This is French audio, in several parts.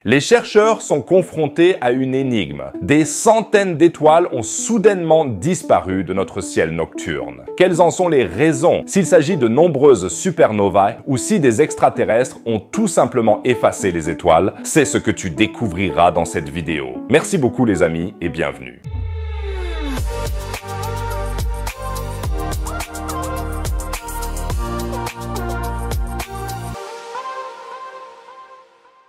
Les chercheurs sont confrontés à une énigme. Des centaines d'étoiles ont soudainement disparu de notre ciel nocturne. Quelles en sont les raisons? S'il s'agit de nombreuses supernovae ou si des extraterrestres ont tout simplement effacé les étoiles, c'est ce que tu découvriras dans cette vidéo. Merci beaucoup les amis et bienvenue.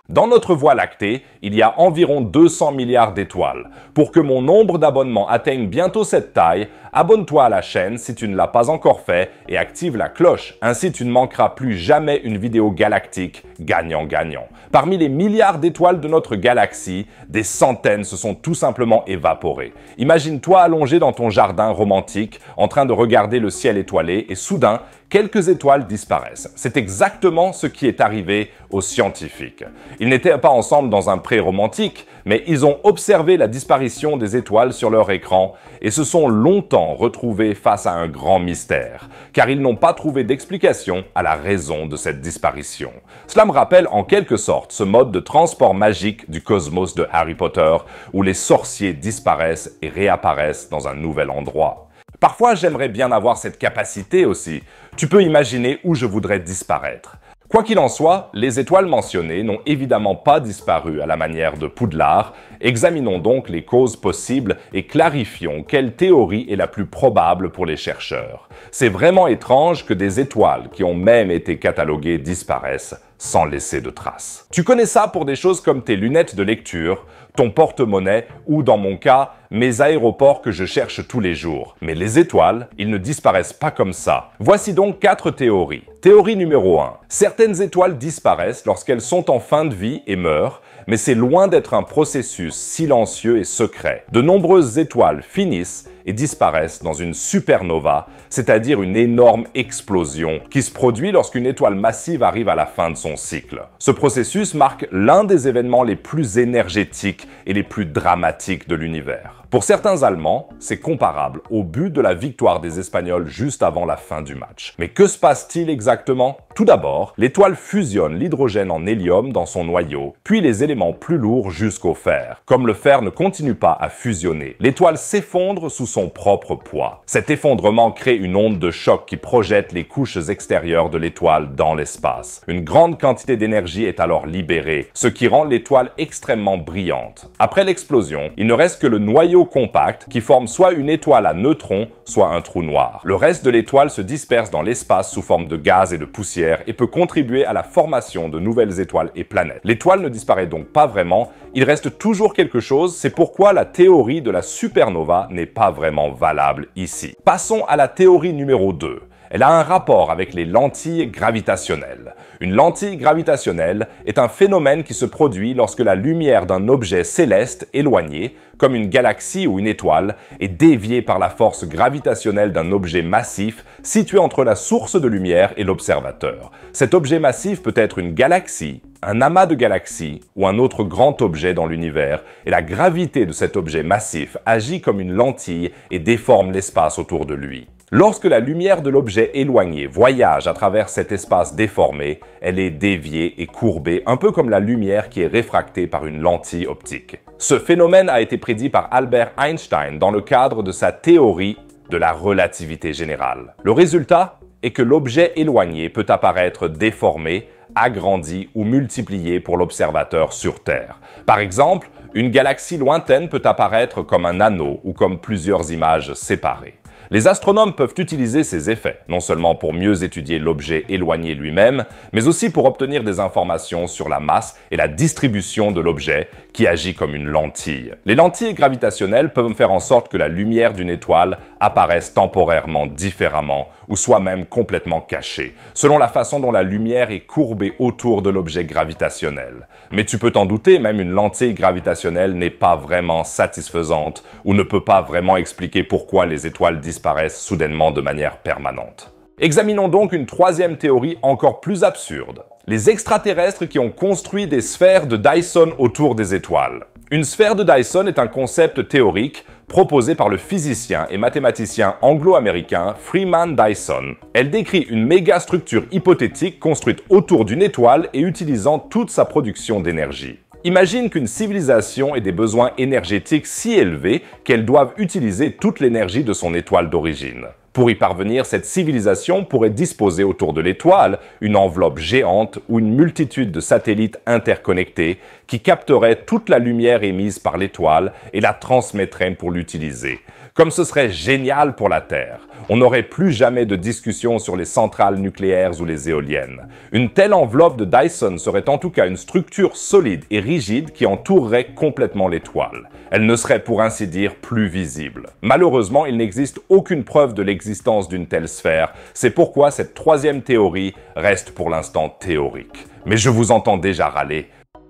Dans notre Voie lactée, il y a environ 200 milliards d'étoiles. Pour que mon nombre d'abonnements atteigne bientôt cette taille, abonne-toi à la chaîne si tu ne l'as pas encore fait et active la cloche. Ainsi, tu ne manqueras plus jamais une vidéo galactique gagnant-gagnant. Parmi les milliards d'étoiles de notre galaxie, des centaines se sont tout simplement évaporées. Imagine-toi allongé dans ton jardin romantique, en train de regarder le ciel étoilé et soudain, quelques étoiles disparaissent. C'est exactement ce qui est arrivé aux scientifiques. Ils n'étaient pas ensemble dans un pré romantique, mais ils ont observé la disparition des étoiles sur leur écran et se sont longtemps retrouvés face à un grand mystère, car ils n'ont pas trouvé d'explication à la raison de cette disparition. Cela me rappelle en quelque sorte ce mode de transport magique du cosmos de Harry Potter, où les sorciers disparaissent et réapparaissent dans un nouvel endroit. Parfois, j'aimerais bien avoir cette capacité aussi. Tu peux imaginer où je voudrais disparaître. Quoi qu'il en soit, les étoiles mentionnées n'ont évidemment pas disparu à la manière de Poudlard. Examinons donc les causes possibles et clarifions quelle théorie est la plus probable pour les chercheurs. C'est vraiment étrange que des étoiles qui ont même été cataloguées disparaissent sans laisser de traces. Tu connais ça pour des choses comme tes lunettes de lecture, ton porte-monnaie ou, dans mon cas, mes aéroports que je cherche tous les jours. Mais les étoiles, ils ne disparaissent pas comme ça. Voici donc 4 théories. Théorie numéro 1. Certaines étoiles disparaissent lorsqu'elles sont en fin de vie et meurent, mais c'est loin d'être un processus silencieux et secret. De nombreuses étoiles finissent et disparaissent dans une supernova, c'est-à-dire une énorme explosion qui se produit lorsqu'une étoile massive arrive à la fin de son cycle. Ce processus marque l'un des événements les plus énergétiques et les plus dramatiques de l'univers. Pour certains Allemands, c'est comparable au but de la victoire des Espagnols juste avant la fin du match. Mais que se passe-t-il exactement? Tout d'abord, l'étoile fusionne l'hydrogène en hélium dans son noyau, puis les éléments plus lourds jusqu'au fer. Comme le fer ne continue pas à fusionner, l'étoile s'effondre sous son propre poids. Cet effondrement crée une onde de choc qui projette les couches extérieures de l'étoile dans l'espace. Une grande quantité d'énergie est alors libérée, ce qui rend l'étoile extrêmement brillante. Après l'explosion, il ne reste que le noyau compact qui forme soit une étoile à neutrons, soit un trou noir. Le reste de l'étoile se disperse dans l'espace sous forme de gaz et de poussière et peut contribuer à la formation de nouvelles étoiles et planètes. L'étoile ne disparaît donc pas vraiment, il reste toujours quelque chose, c'est pourquoi la théorie de la supernova n'est pas vraiment valable ici. Passons à la théorie numéro 2. Elle a un rapport avec les lentilles gravitationnelles. Une lentille gravitationnelle est un phénomène qui se produit lorsque la lumière d'un objet céleste éloigné, comme une galaxie ou une étoile, est déviée par la force gravitationnelle d'un objet massif situé entre la source de lumière et l'observateur. Cet objet massif peut être une galaxie, un amas de galaxies ou un autre grand objet dans l'univers, et la gravité de cet objet massif agit comme une lentille et déforme l'espace autour de lui. Lorsque la lumière de l'objet éloigné voyage à travers cet espace déformé, elle est déviée et courbée, un peu comme la lumière qui est réfractée par une lentille optique. Ce phénomène a été prédit par Albert Einstein dans le cadre de sa théorie de la relativité générale. Le résultat est que l'objet éloigné peut apparaître déformé, agrandi ou multiplié pour l'observateur sur Terre. Par exemple, une galaxie lointaine peut apparaître comme un anneau ou comme plusieurs images séparées. Les astronomes peuvent utiliser ces effets, non seulement pour mieux étudier l'objet éloigné lui-même, mais aussi pour obtenir des informations sur la masse et la distribution de l'objet qui agit comme une lentille. Les lentilles gravitationnelles peuvent faire en sorte que la lumière d'une étoile apparaisse temporairement différemment ou soit même complètement cachée, selon la façon dont la lumière est courbée autour de l'objet gravitationnel. Mais tu peux t'en douter, même une lentille gravitationnelle n'est pas vraiment satisfaisante ou ne peut pas vraiment expliquer pourquoi les étoiles disparaissent soudainement de manière permanente. Examinons donc une troisième théorie encore plus absurde. Les extraterrestres qui ont construit des sphères de Dyson autour des étoiles. Une sphère de Dyson est un concept théorique proposé par le physicien et mathématicien anglo-américain Freeman Dyson. Elle décrit une mégastructure hypothétique construite autour d'une étoile et utilisant toute sa production d'énergie. Imagine qu'une civilisation ait des besoins énergétiques si élevés qu'elle doive utiliser toute l'énergie de son étoile d'origine. Pour y parvenir, cette civilisation pourrait disposer autour de l'étoile une enveloppe géante ou une multitude de satellites interconnectés qui capteraient toute la lumière émise par l'étoile et la transmettraient pour l'utiliser. Comme ce serait génial pour la Terre, on n'aurait plus jamais de discussion sur les centrales nucléaires ou les éoliennes. Une telle enveloppe de Dyson serait en tout cas une structure solide et rigide qui entourerait complètement l'étoile. Elle ne serait pour ainsi dire plus visible. Malheureusement, il n'existe aucune preuve de l'existence d'une telle sphère. C'est pourquoi cette troisième théorie reste pour l'instant théorique. Mais je vous entends déjà râler.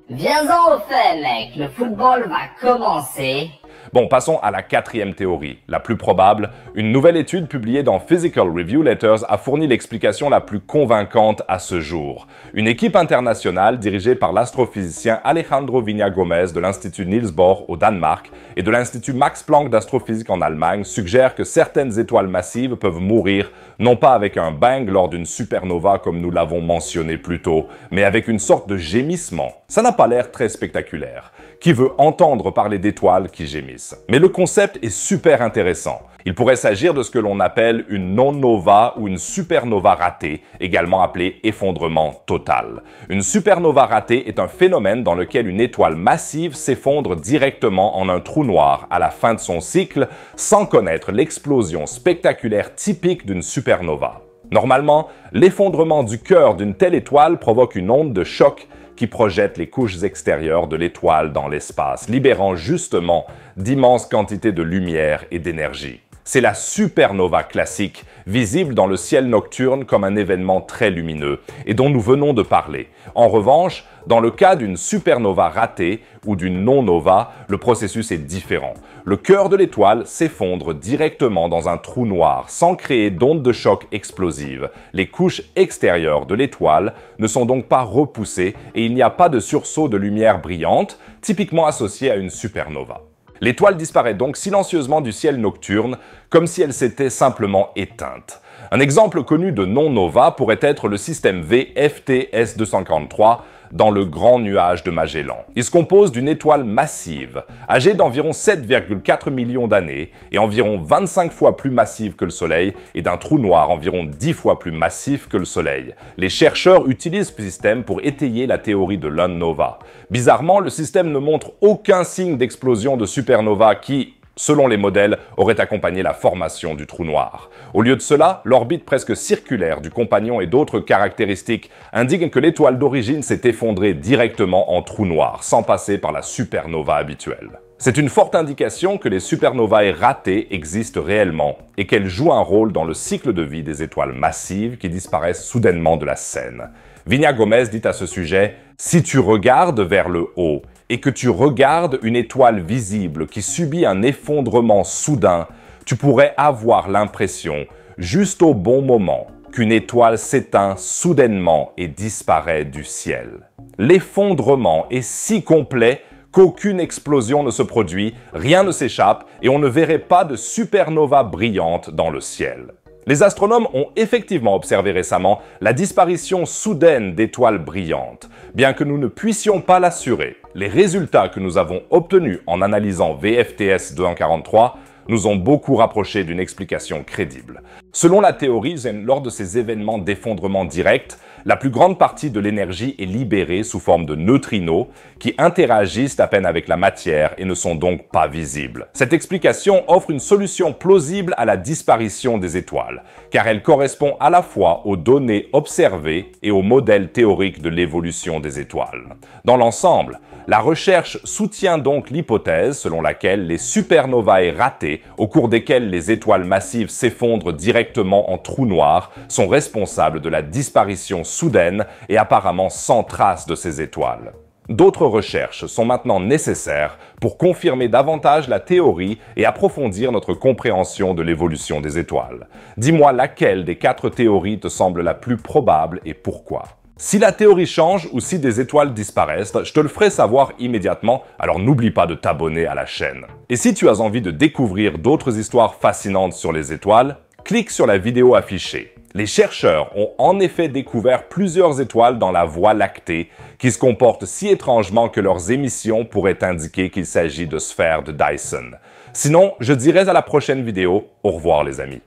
Viens-en au fait, mec, le football va commencer. Bon, passons à la quatrième théorie, la plus probable. Une nouvelle étude publiée dans Physical Review Letters a fourni l'explication la plus convaincante à ce jour. Une équipe internationale dirigée par l'astrophysicien Alejandro Viña-Gómez de l'Institut Niels Bohr au Danemark et de l'Institut Max Planck d'astrophysique en Allemagne suggère que certaines étoiles massives peuvent mourir non pas avec un bang lors d'une supernova comme nous l'avons mentionné plus tôt, mais avec une sorte de gémissement. Ça n'a pas l'air très spectaculaire. Qui veut entendre parler d'étoiles qui gémissent? Mais le concept est super intéressant. Il pourrait s'agir de ce que l'on appelle une non-nova ou une supernova ratée, également appelée effondrement total. Une supernova ratée est un phénomène dans lequel une étoile massive s'effondre directement en un trou noir à la fin de son cycle sans connaître l'explosion spectaculaire typique d'une supernova. Normalement, l'effondrement du cœur d'une telle étoile provoque une onde de choc qui projette les couches extérieures de l'étoile dans l'espace, libérant justement d'immenses quantités de lumière et d'énergie. C'est la supernova classique, visible dans le ciel nocturne comme un événement très lumineux, et dont nous venons de parler. En revanche, dans le cas d'une supernova ratée ou d'une non-nova, le processus est différent. Le cœur de l'étoile s'effondre directement dans un trou noir sans créer d'ondes de choc explosives. Les couches extérieures de l'étoile ne sont donc pas repoussées et il n'y a pas de sursaut de lumière brillante, typiquement associé à une supernova. L'étoile disparaît donc silencieusement du ciel nocturne, comme si elle s'était simplement éteinte. Un exemple connu de non-nova pourrait être le système VFTS 243 dans le Grand Nuage de Magellan. Il se compose d'une étoile massive, âgée d'environ 7,4 millions d'années et environ 25 fois plus massive que le Soleil, et d'un trou noir environ 10 fois plus massif que le Soleil. Les chercheurs utilisent ce système pour étayer la théorie de l'unnova. Bizarrement, le système ne montre aucun signe d'explosion de supernova qui, selon les modèles, aurait accompagné la formation du trou noir. Au lieu de cela, l'orbite presque circulaire du compagnon et d'autres caractéristiques indiquent que l'étoile d'origine s'est effondrée directement en trou noir, sans passer par la supernova habituelle. C'est une forte indication que les supernovae ratées existent réellement et qu'elles jouent un rôle dans le cycle de vie des étoiles massives qui disparaissent soudainement de la scène. Viña-Gómez dit à ce sujet « Si tu regardes vers le haut et que tu regardes une étoile visible qui subit un effondrement soudain, tu pourrais avoir l'impression, juste au bon moment, qu'une étoile s'éteint soudainement et disparaît du ciel. L'effondrement est si complet qu'aucune explosion ne se produit, rien ne s'échappe et on ne verrait pas de supernova brillante dans le ciel. Les astronomes ont effectivement observé récemment la disparition soudaine d'étoiles brillantes. Bien que nous ne puissions pas l'assurer, les résultats que nous avons obtenus en analysant VFTS 243 nous ont beaucoup rapprochés d'une explication crédible. Selon la théorie, lors de ces événements d'effondrement direct, la plus grande partie de l'énergie est libérée sous forme de neutrinos qui interagissent à peine avec la matière et ne sont donc pas visibles. Cette explication offre une solution plausible à la disparition des étoiles, car elle correspond à la fois aux données observées et au modèle théorique de l'évolution des étoiles. Dans l'ensemble, la recherche soutient donc l'hypothèse selon laquelle les supernovae ratées, au cours desquelles les étoiles massives s'effondrent directement en trous noirs, sont responsables de la disparition soudaine et apparemment sans trace de ces étoiles. D'autres recherches sont maintenant nécessaires pour confirmer davantage la théorie et approfondir notre compréhension de l'évolution des étoiles. Dis-moi laquelle des 4 théories te semble la plus probable et pourquoi. Si la théorie change ou si des étoiles disparaissent, je te le ferai savoir immédiatement, alors n'oublie pas de t'abonner à la chaîne. Et si tu as envie de découvrir d'autres histoires fascinantes sur les étoiles, clique sur la vidéo affichée. Les chercheurs ont en effet découvert plusieurs étoiles dans la Voie lactée qui se comportent si étrangement que leurs émissions pourraient indiquer qu'il s'agit de sphères de Dyson. Sinon, je dirais à la prochaine vidéo. Au revoir les amis.